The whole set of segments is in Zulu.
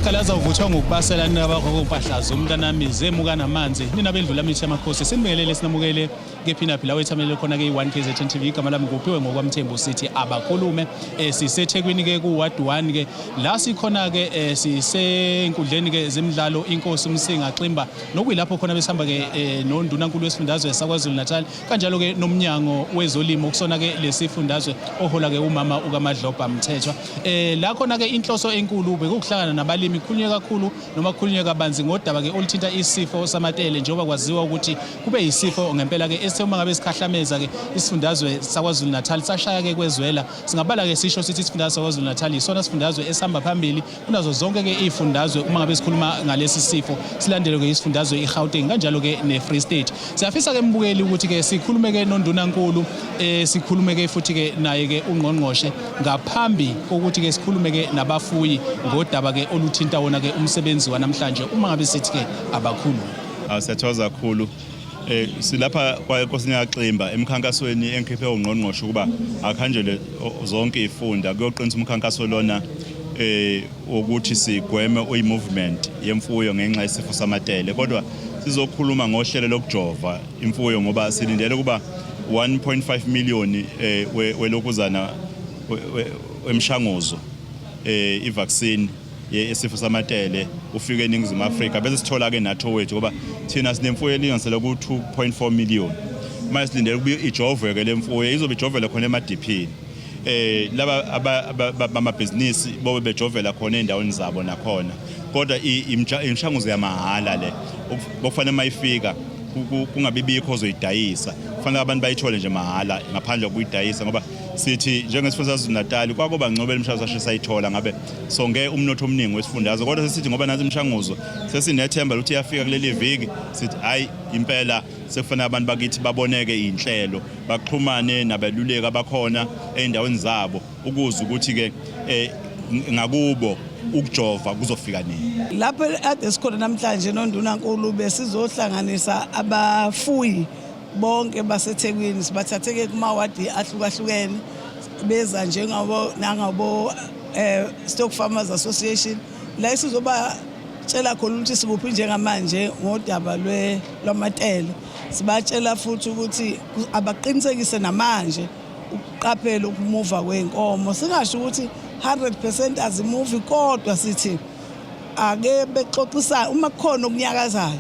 amakhalaza uvuthwa ngokubasela nabakhompahlaza umntanami zemuka namanzi nina bendlula mithi yamakhosi sinibelele sinamukele kephina phila wethamele khona ke 1KZN TV igama lami nguphiwe ngokwamthembu sithi abakhulume sisethekwini ke ku ward 1 ke la sikhona ke sisenkundleni ke zemidlalo inkosi umsinga ximba nokuyilapho khona besihamba ke nondunankulu wesifundazwe saKwaZulu Natal kanjalo ke nomnyango wezolimo kusona ke lesifundazwe ohola ke umama ukaMadlobha Mthethwa la khona ke inhloso enkulu bekuhlangana nabalimi khulunywe kakhulu noma khulunywe kabanzi ngodaba ke oluthinta isifo samatele njengoba kwaziwa ukuthi kube yisifo ngempela ke uma ngabe sikhahlameza ke isifundazwe saKwaZulu Natal sashaya ke kwezwela singabala ke sisho sithi isifundazwe saKwaZulu Natal isona sifundazwe esihamba phambili kunazo zonke ke izifundazwe uma ngabe sikhuluma ngalesi sifo silandele ke isifundazwe iGauteng kanjalo ke neFree State siyafisa ke mbukeli ukuthi ke sikhulume ke nondunankulu sikhulume ke futhi ke naye ke ungqongqoshe ngaphambi kokuthi ke sikhulume ke nabafuyi ngodaba ke oluthinta wona ke umsebenzi wanamhlanje uma ngabe sithi ke abakhulu siyathokoza kakhulu silapha kwaNkosini yaXimba emkhankasweni enkhiphe ungqongqoshe kuba akhanjele zonke izifunda kuyoqinisa umkhankaso lona ukuthi sigweme uyi-movement yemfuyo ngenxa yesifo samatele kodwa sizokhuluma ngohlelo lokujova imfuyo ngoba silindele kuba 1.5 million welokuzana emshanguzo i-vaccine yesifo samatele ufike eNingizimu Afrika bese sithola ke natho wethu ngoba thina sinemfuyo elinganisela ku 2.4 million manje silindele kubuye ijovwe ke lemfuyo izobe ijovela khona eMadipini laba bamabhizinisi bobe bejovela khona endaweni zabo nakhona kodwa imshanguzo yamahala le okufanele mayifika kungabibikho ozoyidayisa kufanele abantu bayithole nje mahala ngaphandle kokuyidayisa ngoba sithi njengesifundazwe Natal kwakuba ngcobela imshanguzo ashisayithola ngabe sonke umnotho omningi wesifundazwe kodwa sesithi ngoba nazi imshanguzo sesinethemba ukuthi iyafika kuleli viki sithi hayi impela sekufanele abantu bakithi baboneke inhlelo baxhumane nabeluleki abakhona eindaweni zabo ukuze ukuthi ke ngakubo ukujova kuzofika nini lapho ade sikhona namhlanje nondunankulu besizohlanganisa abafuyi bonke baseThekwini sibathatheke kuma wadi ahlukahlukene beza njengabo Stock Farmers Association la sizoba tshela khona ukuthi sikuphi njengamanje ngodaba lwamatele sibatshela futhi ukuthi abaqinisekise namanje ukuqaphela ukumuva kwenkomo singasho ukuthi 100% azimuvi kodwa sithi ake bexoxisa uma kukhona okunyakazayo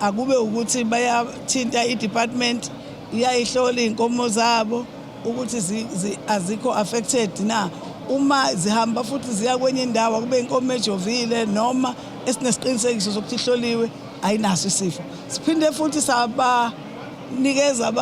akube ukuthi bayathinta idepartment iyayihlola inkomo zabo ukuthi azikho affected na uma zihamba futhi ziya kwenye indawo kube inkomo ejovile noma esinesiqinisekiso sokuthi ihloliwe ayinaso isifo siphinde futhi sabanikeza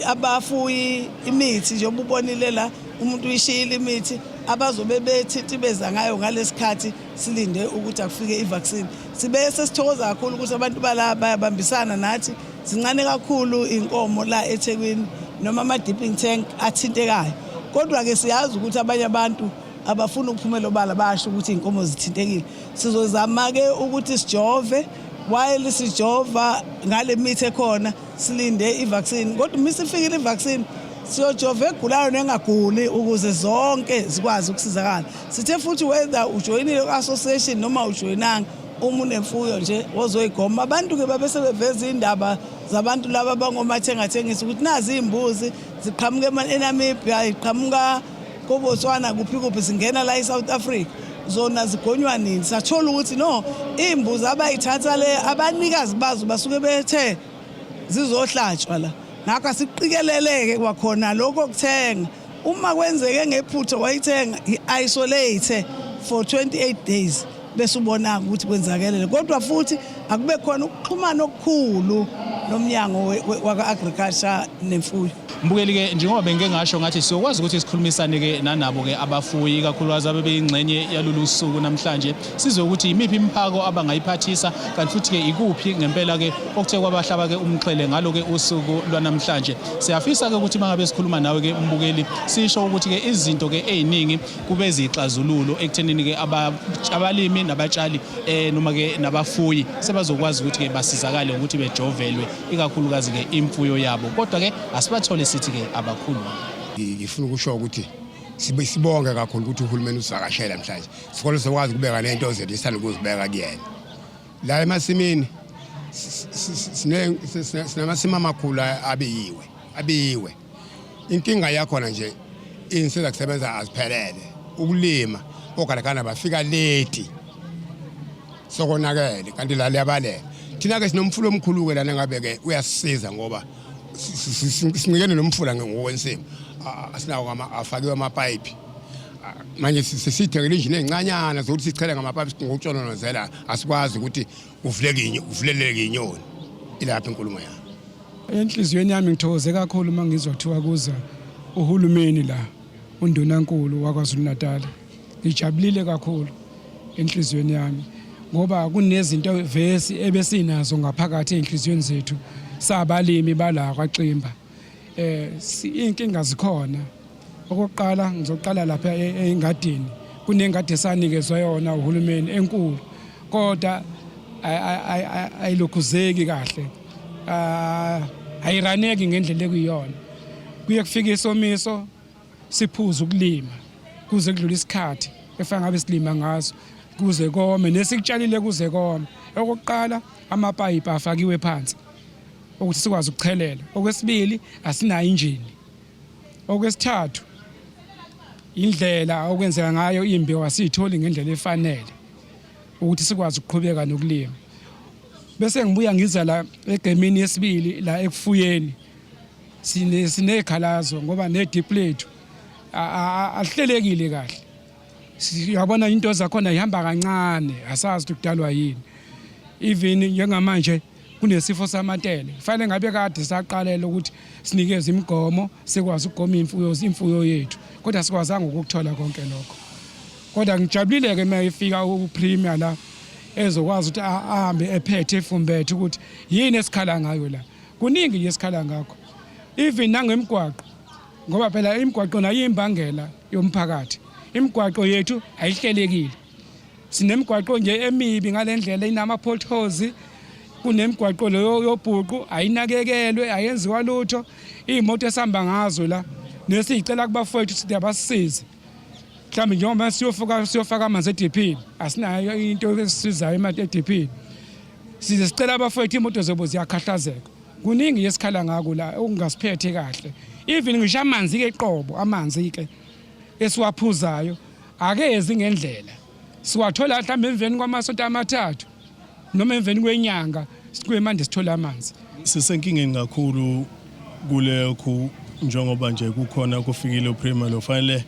abafuyi imithi njengoba ubonile la umuntu uyishila imithi abazobe bethitibeza ngayo ngalesikhathi silinde ukuthi akufike ivaccine sibe sesithokoza kakhulu ukuthi abantu bala bayabambisana nathi zincane kakhulu inkomo la eThekwini noma ama dipping tank athintekayo kodwa ke siyazi ukuthi abanye abantu abafuna ukuphumela obala basho ukuthi inkomo zithintekile sizozama ke ukuthi sijove while sijova ngale mithi ekhona silinde ivaccine kodwa misifikile ivaccine siyojova egulayo nengaguli ukuze zonke zikwazi ukusizakala sithe futhi whether ujoyinile association noma ujoyinanga uma unemfuyo nje wozoyigoma abantu ke babesebeveza indaba zabantu laba bangomathengathengisa ukuthi nazi imbuzi ziqhamuka eNamibia ziqhamuka koBotswana kuphi singena la eSouth Africa zona zigonywa nini sathola ukuthi no imbuzi abayithatha le abanikazi bazo basuke bethe zizohlatshwa la ngakho siqikeleleke kwakhona lokho okuthenga uma kwenzeke ngephutho wayithenga iisolate for 28 days bese ubona ukuthi kwenzakelele kodwa futhi akube khona ukuxhumana okukhulu nomnyango waka-agriculture nemfuyo mbukeli ke njengoba bengeke ngasho ngathi siyokwazi ukuthi sikhulumisane ke nanabo ke abafuyi kakhulukazi abebeyingxenye yalolu suku namhlanje sizwe ukuthi imiphi imphako abangayiphathisa kanti futhi ke ikuphi ngempela ke okuthe kwabahlaba ke umxhele ngalo ke usuku lwanamhlanje siyafisa ke ukuthi mangabe sikhuluma nawe ke mbukeli sisho ukuthi ke izinto ke eziningi kube zixazululo ekuthenini ke abalimi nabatshali noma ke nabafuyi sebazokwazi ukuthi ke basizakale ukuthi bejovelwe ikakhulukazi ke imfuyo yabo kodwa ke asibathole sithi ke abakhulu ngifuna ukusho ukuthi sibonge kakhulu ukuthi uhulumeni usivakashela namhlanje sikole sokwazi ukubeka lento zethu isithanda ukuzibeka kuyena la emasimini sinamasimi amakhulu abiyiwe inkinga yakhona nje insiza kusebenza aziphelele ukulima ogalakana bafika late sokonakele kanti la liyabalela thina ke sinomfulo omkhulu ke lana ngabe ke uyasisiza ngoba sinikene nomfula ngokwensimu asinawo afakiwe amapipe manje sisithekele injini ezincanyana zokuthi sichele ngamapipe ngokutshononozela asikwazi ukuthi uvuleleke inyoni ilapha inkulumo yami. Enhlizweni yami ngithokoze kakhulu mangizothiwa kuza uhulumeni la undunankulu waKwaZulu Natal. Ngijabulile kakhulu enhlizweni yami ngoba kunezinto vesi ebesinazo ngaphakathi enhlizweni zethu sabalimi bala kwaXimba. Inkinga zikhona. Okokuqala ngizoqala lapha engadini. Kunengadi esanikezwe yona uhulumeni enkulu. Kodwa ayilokhuzeki kahle. Ayiraneki ngendlela ekuyona. Kuye kufika isomiso siphuza ukulima kuze kudlula isikhathi efana ngabe silima ngazo kuze kome nesikutshalile kuze kome. Okokuqala amapayipi afakiwe phansi ukuthi sikwazi ukuchelela. Okwesibili asinayo injini. Okwesithathu indlela okwenzeka ngayo imbewu asitholi ngendlela efanele ukuthi sikwazi ukuqhubeka nokulima. Bese ngibuya ngiza la egemini yesibili la ekufuyeni sinekhalazo ngoba nedip lethu ahlelekile kahle. Siyabona into zakhona ihamba kancane asazi ukuthi kudalwa yini. Even njengamanje kunesifo samatele. Kufanele ngabe kade saqalela ukuthi sinikeze imigomo sikwazi ukugoma imfuyo yethu. Kodwa sikwazanga ukuthola konke lokho. Kodwa ngijabulile ke mayifika uPremier la ezokwazi ukuthi ahambe ephethe efumbethe ukuthi yini esikhala ngayo la. Kuningi nje esikhala ngakho. Even nangemgwaqo ngoba phela imigwaqo nayo imbangela yomphakathi. Imigwaqo yethu ayihlelekile. Sinemigwaqo nje emibi ngalendlela inama potholes. Kunemigwaqo leyo yobhuqu ayinakekelwe ayenziwa lutho. Imoto esihamba ngazo la nesicela kubafowethu sithi abasisize. Mhlawumbe njengoba siyofaka amanzi eDP asinayo into esisizayo imali eDP. Size sicela abafowethu imoto zobo ziyakhahlazeka. Kuningi yesikhala ngako la okungasiphethe kahle. Even ngisho amanzi ke eqobo amanzi ke esiwaphuzayo akezi ngendlela. Siwathola mhlawumbe emveni kwamasonto amathathu noma emveni kwenyanga sikwe manje sithola amanzi. Sisenkingeni kakhulu kulekho njengoba nje kukhona kufikile uPremier lo fanele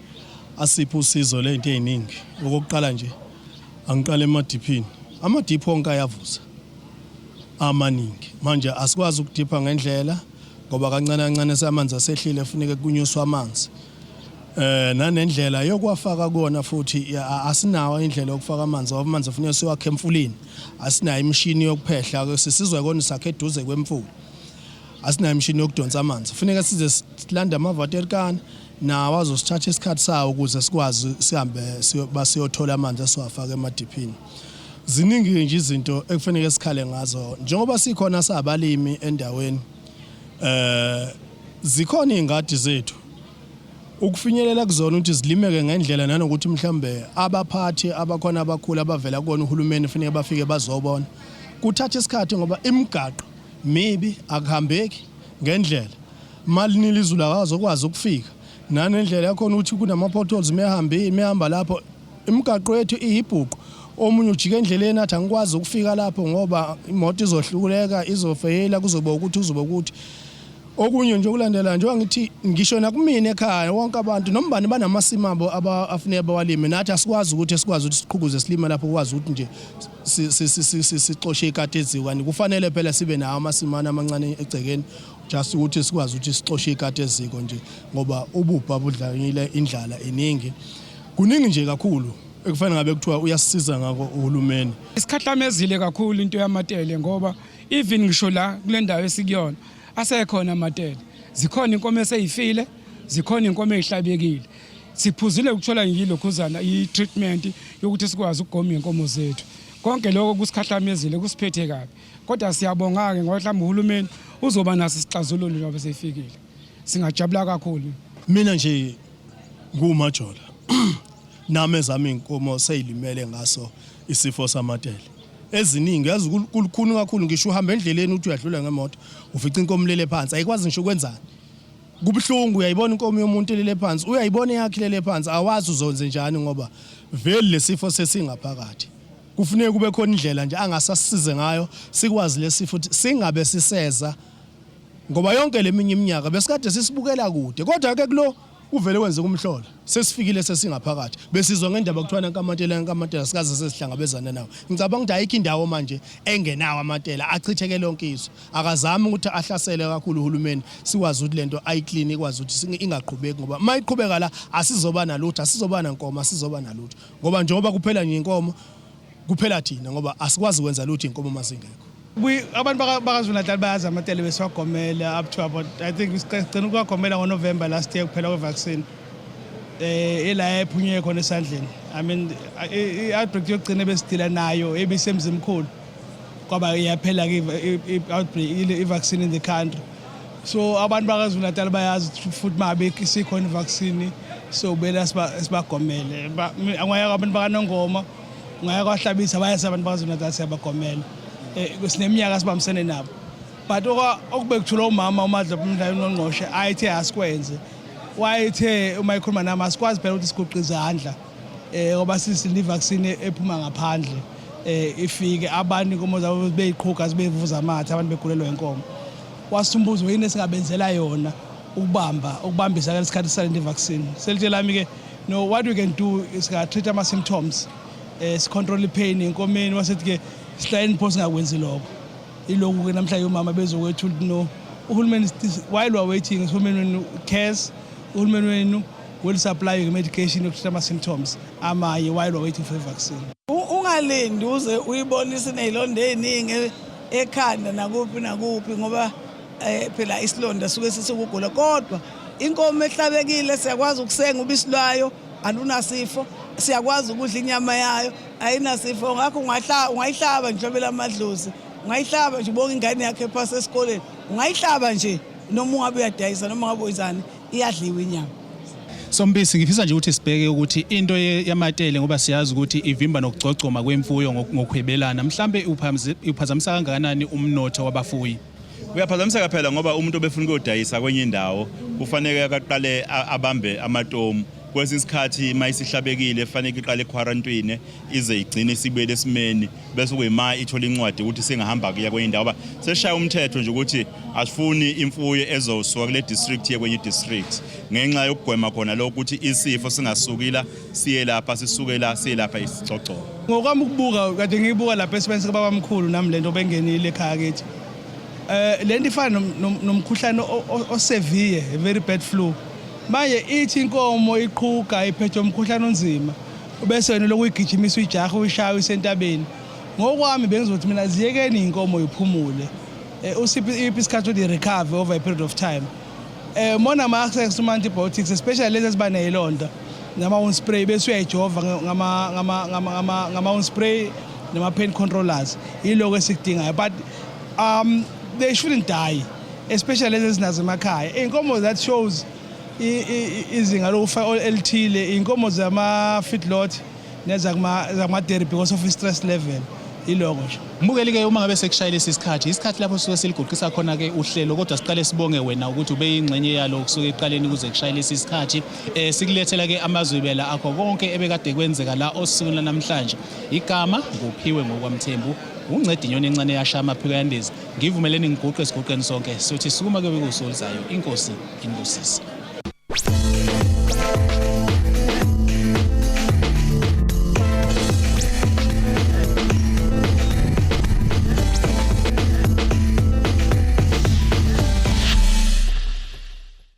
asiphe usizo lento eziningi. Okokuqala nje angiqala emadipini. Amadiphi onke ayavuza amaningi. Manje asikwazi ukudipha ngendlela ngoba kancane kancane samanzi asehlile kufuneka kunyuswa amanzi. Nanendlela yokwafaka kona futhi asinawo indlela yokufaka amanzi ngoba amanzi afuneka siwakhe emfuleni. Asinayo imishini yokuphehla sisizwe kona sakhe eduze kwemfula. Asinayo imishini yokudonsa amanzi. Kufuneka size silanda amavaterikana nawo azosithatha isikhathi sawo ukuze sikwazi sihambe basiyothola amanzi asiwafaka emadipini. Ziningi nje izinto ekufanele sikhale ngazo njengoba sikhona sabalimi endaweni. Zikhona izingadi zethu ukufinyelela kuzona ukuthi zilimeke ngendlela nanokuthi mhlambe abaphathi abakhona abakhulu abavela kuona uhulumeni kufanele bafike bazobona. Kuthatha isikhathi ngoba imigaqo maybe akuhambeki ngendlela. Malinile izulu akazokwazi ukufika. Nanendlela yakhona ukuthi kunama potholes mehamba lapho imigaqo yethu iyibhuqu. Omunye ujike endleleni athi angikwazi ukufika lapho ngoba imoto izohluleka izofeyela kuzoba ukuthi uzoba ukuthi okunye nje ukulandela nje ngithi ngisho nakumina ekhaya wonke abantu nombani banamasimabo abafuneka bawalime nathi asikwazi ukuthi siqhukuze silima lapho ukwazi ukuthi nje sixoshe ikati ezikani kufanele phela sibe nawo amasimana amancane egcekeni just ukuthi sikwazi ukuthi sixoshe ikati eziko nje ngoba ubupha budlangile indlala eningi kuningi nje kakhulu ekufanele ngabe kuthiwa uyasisiza ngako uhulumeni. Isikhatlamezile kakhulu into yamatele ngoba even ngisho la kule ndawo esikuyona asekhona amatele. Zikhona inkomo eseyifile, zikhona inkomo ezihlabekile. Siphuzile ukuthola yilokhuzana i-treatment yokuthi sikwazi ukugoma inkomo zethu. Konke lokho kusikhahlamezile kusiphethe kabi. Kodwa siyabonga ke ngoba mhlawumbe uhulumeni uzoba naso isixazululo njengoba seyifikile. Singajabula kakhulu. Mina nje ngumajola nami ezami inkomo seyilimele ngaso isifo samatele eziningi yazi kulukhuni kakhulu ngisho uhamba endleleni uthi uyadlula ngemoto ufica inkomo lele phansi ayikwazi ngisho ukwenzani kubhlungu uyayibona inkomo yomuntu lele phansi uyayibona yakhe lele phansi awazi uzonze njani ngoba vele lesifo sesingaphakathi kufuneka kube khona indlela nje angasasize ngayo sikwazi lesifo singabe siseza ngoba yonke leminye iminyaka besikade sisibukela kude kodwa ke kulo uvele wenze kumhlola sesifikile sesingaphakathi besizwa ngendaba kuthiwa nankamatela sikaze sesihlangabezana nawo ngicabanga ukuthi ayikho indawo manje engenawo amatela achitheke lonke izwe akazami ukuthi ahlasele kakhulu uhulumeni sikwazi ukuthi lento ayiclean ikwazi ukuthi ingaqhubeki ngoba mayiqhubeka la asizoba nalutho asizoba nankomo asizoba nalutho ngoba njengoba kuphela nje inkomo kuphela thina ngoba asikwazi kwenza lutho inkomo masingekho abantu bakaZulu Natal bayazi amatele besiwagomela up to about I think sigcina ukuwagomela ngoNovember last year kuphela kwevaccine ela ephunywe khona esandleni I mean i-outbreak yokugcina besidila nayo ebisemzimkhulu kwaba iyaphela ke i-outbreak i-vaccine in the country so abantu bakaZulu Natal bayazi futhi mabe isikhona i-vaccine so bela sibagomele angaya abantu bakaNongoma ngaya kwahlabisa bayazi abantu bakaZulu Natal siyabagomela kusineminyaka sibambisene nabo but okubekuthula umama uMadlovu uMdlali uNgqongqoshe ayithe asikwenze wayithe uma ikhuluma nami asikwazi phela ukuthi siguqe izandla ngoba sisile vaccine ephuma ngaphandle ifike abantu inkomo zabo beyiqhuka zibevuza amathe abantu begulelwa inkomo wasumbuzo yini esingabenzela yona ukubambisa ke lesikhathi salinde vaccine selitshela mi ke no what we can do is to treat ama symptoms sicontrol pain inkomeni wasethi ke sihlale pho singakwenzi lokho ilokhu ke namhlanje umama bezokwethu no uhulumeni while we are waiting uhulumeni wenu cares uhulumeni wenu will supply you medication to treat ama symptoms amanye while we are waiting for the vaccine ungalindi uze uyibonise nezilonda eziningi ekhanda nakuphi ngoba phela isilonda suke sisukugula kodwa inkomo ehlabekile siyakwazi ukusenga ubisi lwayo alunasifo siyakwazi ukudla inyama yayo ayinasifo ngakho ungayihlaba nje phela amadlozi ungayihlaba nje ubonga ingane yakhe phasa esikoleni ungayihlaba nje noma ungabe uyadayisa noma ngabe uyizani iyadliwa inyama Sombisi ngifisa nje ukuthi sibheke ukuthi into yamatele ngoba siyazi ukuthi ivimba nokugcogcoma kwemfuyo ngokuhwebelana mhlambe uphazamisa kangakanani umnotho wabafuyi uyaphazamiseka phela ngoba umuntu obefuna ukuyodayisa kwenye indawo kufanele aqale abambe amatomu kwesinye isikhathi mayisihlabekile fanele iqale quarantine ize igcine sibuyele esimeni bese kuyima ithola incwadi ukuthi singahamba kuya kwenye indawo seshaya umthetho nje ukuthi asifuni imfuyo ezosuka kule district ye kwenye district ngenxa yokugwema khona lokho ukuthi isifo singasukila siye lapha sisukela siye lapha isixoxo ngokwami ukubuka kade ngiyibuka lapha esibenze babamkhulu nami lento bengenile ekhaya kithi lento ifana nomkhuhlane osevere a very bad flu manje ithi inkomo iqhuka iphethwe umkhuhlane onzima bese wena lokuyigijimisa uyijaha uyishaya isentabeni ngokwami bengizothi mina ziyekeni inkomo iphumule usiphi isikhathi ukuthi recover over a period of time mona ama access to antibiotics especially lezi eziba nezilonda nama wound spray bese uyayijova ngama wound spray nama pain controllers yiloko esikudingayo but they shouldn't die especially lezi ezinazo emakhaya inkomo that shows izinga lokufa elithile inkomo zama feedlot nezakuma dairy because of stress level iloko nje mbukeli ke uma ngabe sekushayile isikhathi lapho suke siliguqisa khona ke uhlelo kodwa siqale sibonge wena ukuthi ube ingxenye yalo kusuke eqaleni kuze kushayile isikhathi sikulethela ke amazwibela akho konke ebekade kwenzeka la osukwini namhlanje igama nguphiwe ngokwamthembu uncedi inyoni encane yasha amaphiko yandezi ngivumeleni ngiguqe sonke sothi sukuma ke bekusolizayo inkosi inkosi